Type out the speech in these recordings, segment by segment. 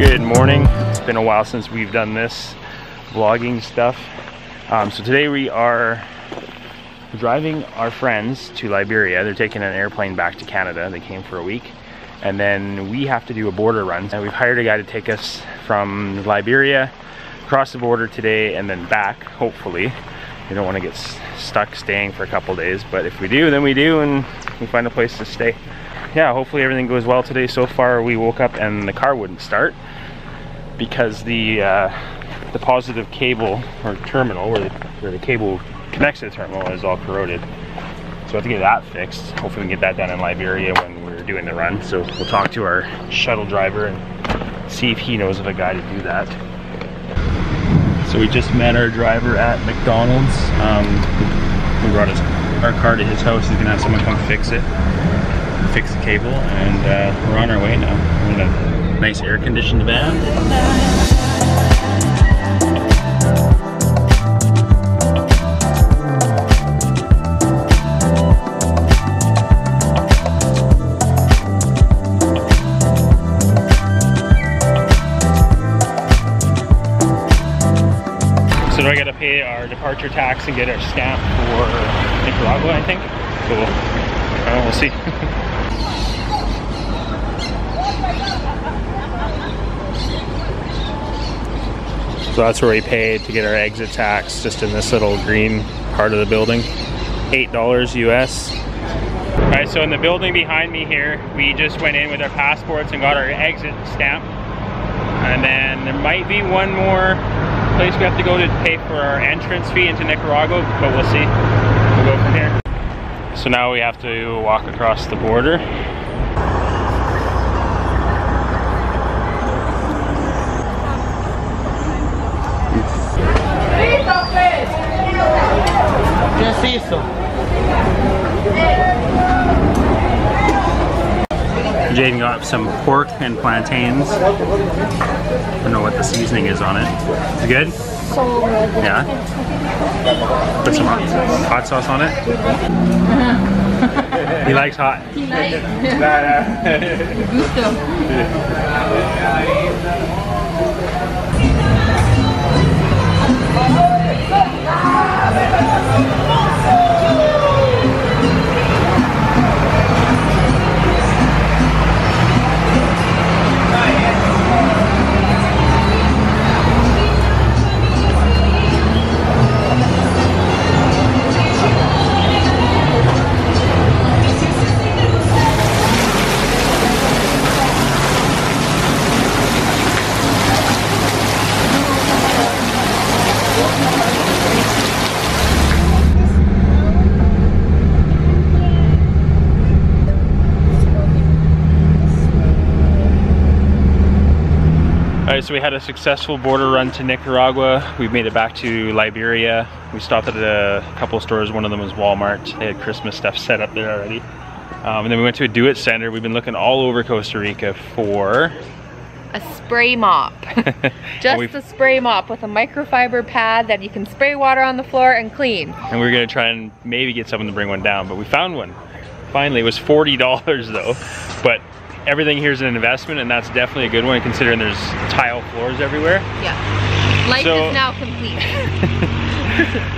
Good morning. It's been a while since we've done this vlogging stuff. So today we are driving our friends to Liberia. They're taking an airplane back to Canada. They came for a week. And then we have to do a border run. And we've hired a guy to take us from Liberia across the border today and then back, hopefully. We don't want to get stuck staying for a couple days, but if we do, then we do, and we find a place to stay. Yeah, hopefully everything goes well today. So far we woke up and the car wouldn't start because the positive cable or terminal where the cable connects to the terminal is all corroded. So we have to get that fixed. Hopefully we can get that done in Liberia when we're doing the run. So we'll talk to our shuttle driver and see if he knows of a guy to do that. So we just met our driver at McDonald's. We brought our car to his house. He's gonna have someone come fix it, fix the cable, and we're on our way now. We're in a nice air-conditioned van. So I gotta pay our departure tax and get our stamp for Nicaragua, I think. So we'll see. So that's where we paid to get our exit tax, just in this little green part of the building. $8 US. Alright, so in the building behind me here, we just went in with our passports and got our exit stamp. And then there might be one more place we have to go to pay for our entrance fee into Nicaragua, but we'll see. We'll go from here. So now we have to walk across the border. Jaden got some pork and plantains. I don't know what the seasoning is on it. Is it good? So good. Yeah? Put some hot sauce on it? He likes hot. He likes Alright, so we had a successful border run to Nicaragua. We made it back to Liberia. We stopped at a couple of stores. One of them was Walmart. They had Christmas stuff set up there already. And then we went to a do-it center. We've been looking all over Costa Rica for a spray mop. Just a spray mop with a microfiber pad that you can spray water on the floor and clean. And we were gonna try and maybe get someone to bring one down, but we found one. Finally, it was $40 though. But everything here is an investment, and that's definitely a good one considering there's tile floors everywhere. Yeah. Life is now complete.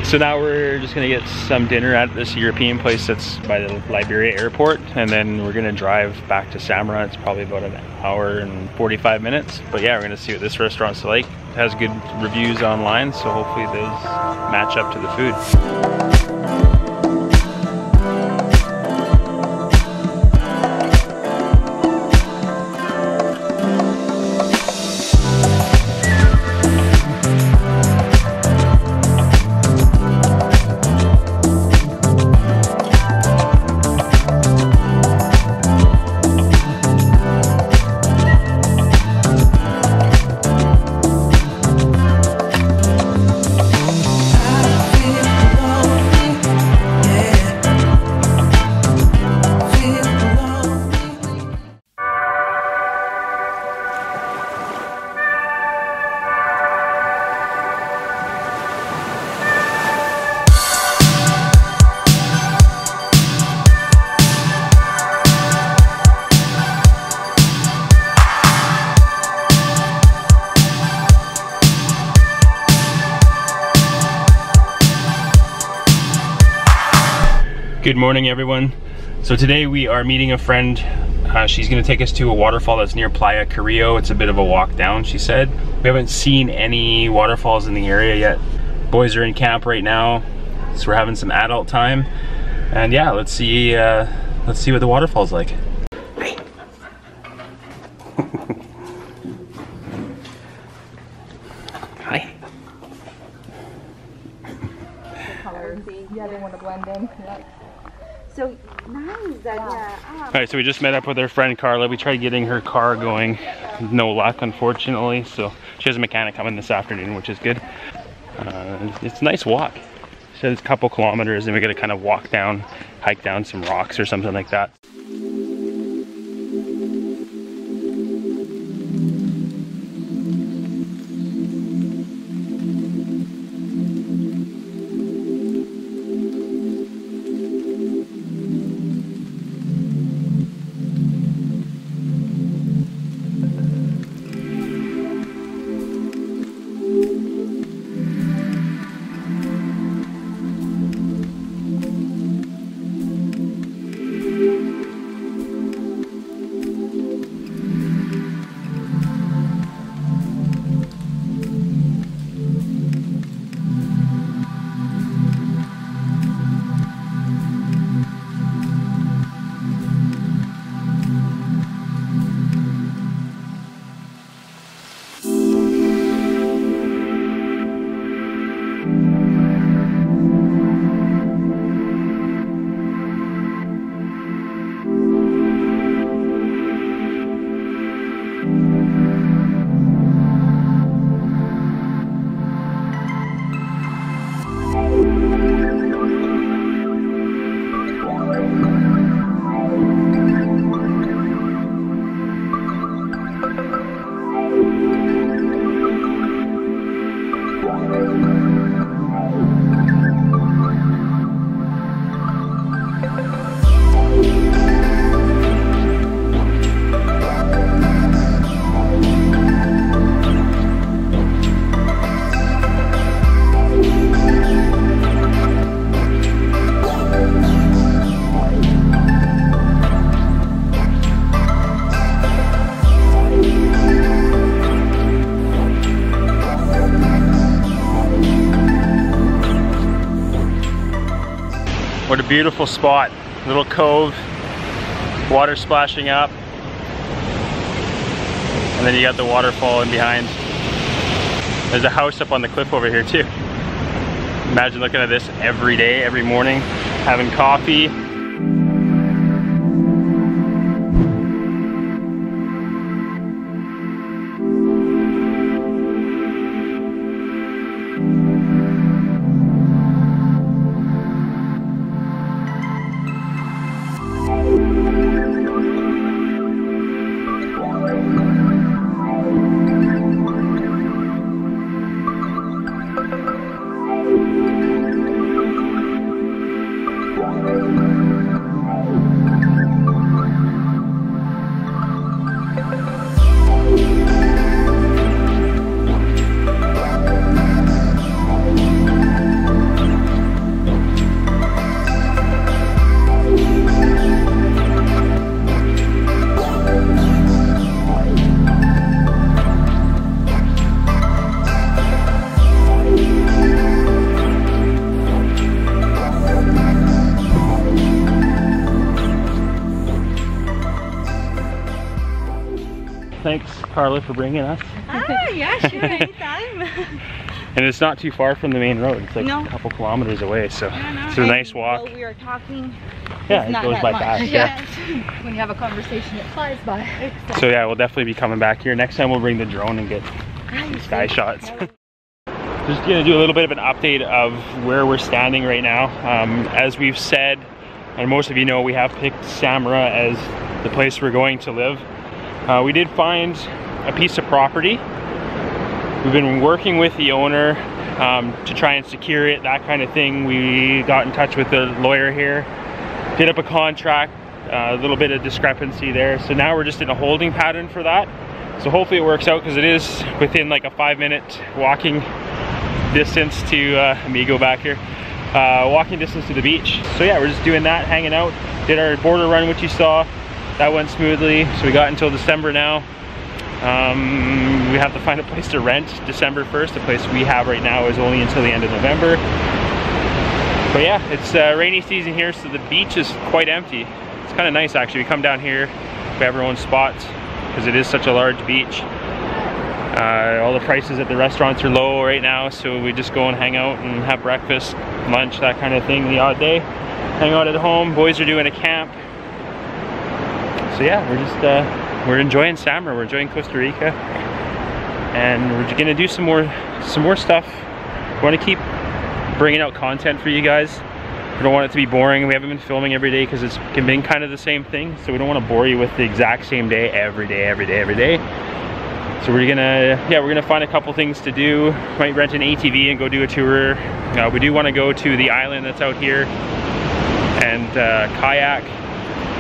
So now we're just gonna get some dinner at this European place that's by the Liberia airport, and then we're gonna drive back to Samara. It's probably about an hour and 45 minutes. But yeah, we're gonna see what this restaurant's like. It has good reviews online, so hopefully those match up to the food. Good morning, everyone. So today we are meeting a friend. She's gonna take us to a waterfall that's near Playa, Carillo. It's a bit of a walk down, she said. We haven't seen any waterfalls in the area yet. Boys are in camp right now, so we're having some adult time. And yeah, let's see what the waterfall's like. Hi. Yeah, they want to blend in. So nice. Yeah. Alright, so we just met up with our friend Carla. We tried getting her car going. No luck, unfortunately. So she has a mechanic coming this afternoon, which is good. It's a nice walk. She said it's a couple kilometers and we gotta kind of walk down, hike down some rocks or something like that. What a beautiful spot. Little cove, water splashing up. And then you got the waterfall in behind. There's a house up on the cliff over here too. Imagine looking at this every day, every morning, having coffee. Thanks, Carla, for bringing us. Ah, yeah, sure, anytime. And it's not too far from the main road. It's like a couple kilometers away, so it's a nice walk. While we are talking, yeah, it goes by fast. Yeah. When you have a conversation, it flies by. Exactly. So yeah, we'll definitely be coming back here. Next time we'll bring the drone and get sky shots. Just gonna do a little bit of an update of where we're standing right now. As we've said, and most of you know, we have picked Samara as the place we're going to live. We did find a piece of property. We've been working with the owner to try and secure it, that kind of thing. We got in touch with the lawyer here, did up a contract, a little bit of discrepancy there. So now we're just in a holding pattern for that. So hopefully it works out, because it is within like a 5-minute walking distance to Amigo back here. walking distance to the beach. So yeah, we're just doing that, hanging out. Did our border run, which you saw. That went smoothly. So we got until December now. We have to find a place to rent December 1st. The place we have right now is only until the end of November. But yeah, it's rainy season here, so the beach is quite empty. It's kind of nice actually. We come down here, we have our own spots because it is such a large beach. All the prices at the restaurants are low right now, so we just go and hang out and have breakfast, lunch, that kind of thing the odd day. Hang out at home. Boys are doing a camp. So yeah, we're just we're enjoying Samara. We're enjoying Costa Rica, and we're gonna do some more stuff. We want to keep bringing out content for you guys. We don't want it to be boring. We haven't been filming every day because it's been kind of the same thing. So we don't want to bore you with the exact same day every day. So we're gonna find a couple things to do. Might rent an ATV and go do a tour. We do want to go to the island that's out here and kayak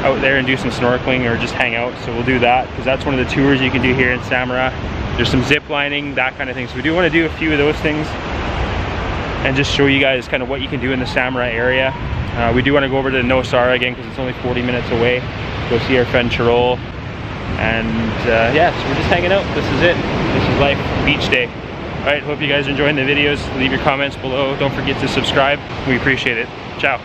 out there and do some snorkeling or just hang out. So we'll do that because that's one of the tours you can do here in Samara. There's some zip lining, that kind of thing. So we do want to do a few of those things and just show you guys kind of what you can do in the Samara area. We do want to go over to Nosara again because it's only 40 minutes away. Go see our friend Carla. And yeah, so we're just hanging out. This is it. This is life, beach day. All right, hope you guys are enjoying the videos. Leave your comments below. Don't forget to subscribe. We appreciate it. Ciao.